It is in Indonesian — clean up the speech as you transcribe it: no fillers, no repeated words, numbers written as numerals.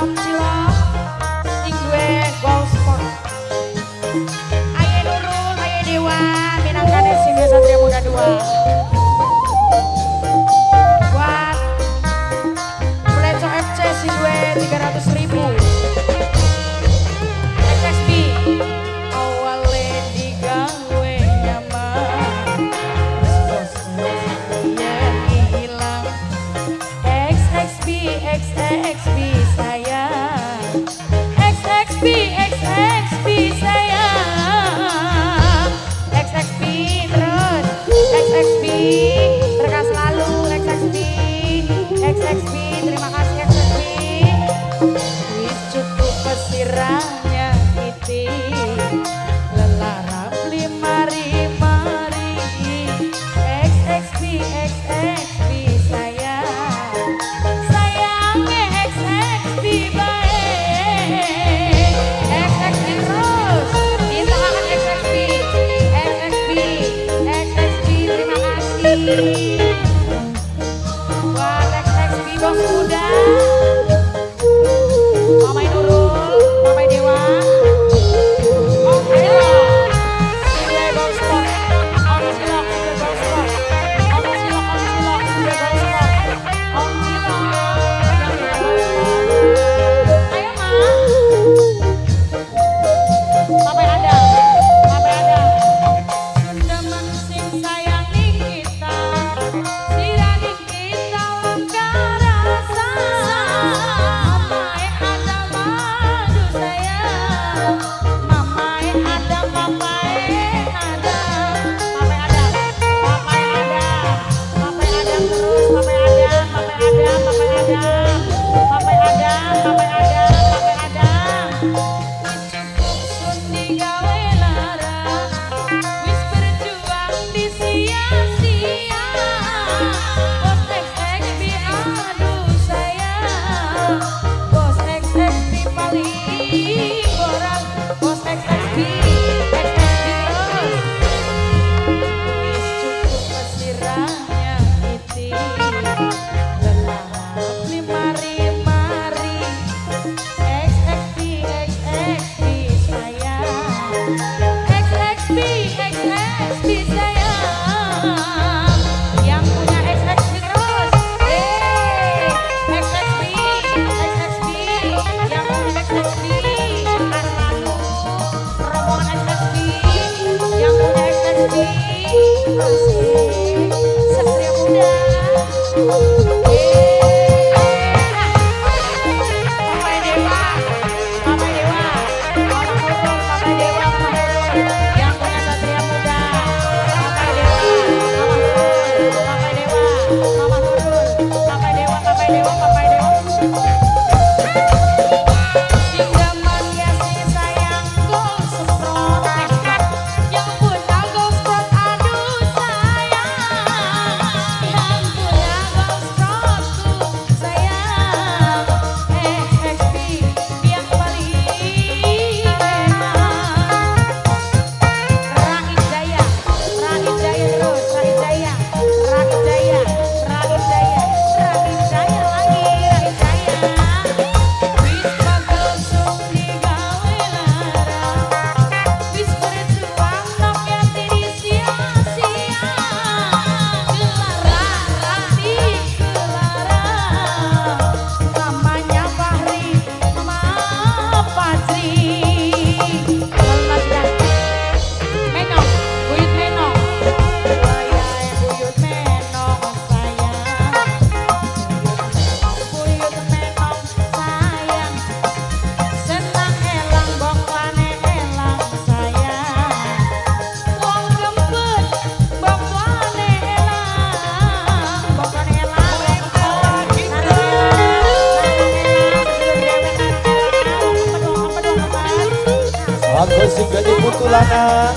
Om Cilok sing gue Gold Sport. Aye Nurul, aye Dewa, minangkan SIB Satria Muda 2. Buat Pleco FC sing gue 300.000. XXB awale digawe nyaman. Yen hilang XXB XXB sayang. XXB XXB sayang. XXB terus XXB berkah selalu. XXB XXB terima kasih XXB. Wis cukup pesirahnya kiti lelarap mari XXB XXB sayang. Sayangnya XXB baik. XXB terus kita akan XXB XXB XXB terima kasih. Buat XXB bos muda Mamai Nurul, Mamai Dewa, Om Cilok, Sile Gold Sport, Om Cilok, Sile Gold Sport, Om Cilok, Sile Gold Sport, Om Cilok, yang Gold Sport. Ayo Mamai Adam, Mamai Adam. Sunda sing sayangi kita, sirani kita langkah rasa. Mamai Adam aduh sayang, Mamai Adam, Mamai Adam, Mamai Adam, Mamai Adam, Mamai Adam terus, Mamai Adam, Mamai Adam, Mamai Adam, Mamai Adam, Mamai Adam, Mamai Adam. Cukup sun digawe lara, wis berjuang di sia-sia. Bos XXB aduh sayang, Bos XXB paling borak. Bos XXB XXB terus. Wis cukup pesirahnya kiti lelarap mari XXB XXB sayang. XXB XXB sayang. Yang punya XXB terus. XXB XXB yang punya XXB berkah selalu. Rombongan XXB yang punya XXB asik Satria Muda. Mamai Dewa, Mamai Dewa, Mama Nurul, Mamai Dewa, Mama Nurul yang punya Satria Muda. Mamai Dewa, Mama Nurul, Mamai Dewa, Mama Nurul, Mamai Dewa, Mamai Dewa, Mamai Dewa. Singgaman ya si sayang Gold Sport, yang punya Gold Sport aduh sayang. Yang punya Gold Sportku sayang. XXB yang paling enak. Raid Jaya terus, Raid Jaya, Raid Jaya, Raid Jaya, Raid Jaya lagi, Raid Jaya. Wis bagel sung digawe lara, wis berjuang nok yati di sia-sia. Gelara di gelara, namanya Fahri, Mama Fajri. Lelas dan Menong, Buyut Menong, Wayai Buyut Menong sayang. Buyut Menong sayang, senang elang bongkane elang sayang. Wong gempet bongkane elang, bongkane elang. Aku sing gede putulana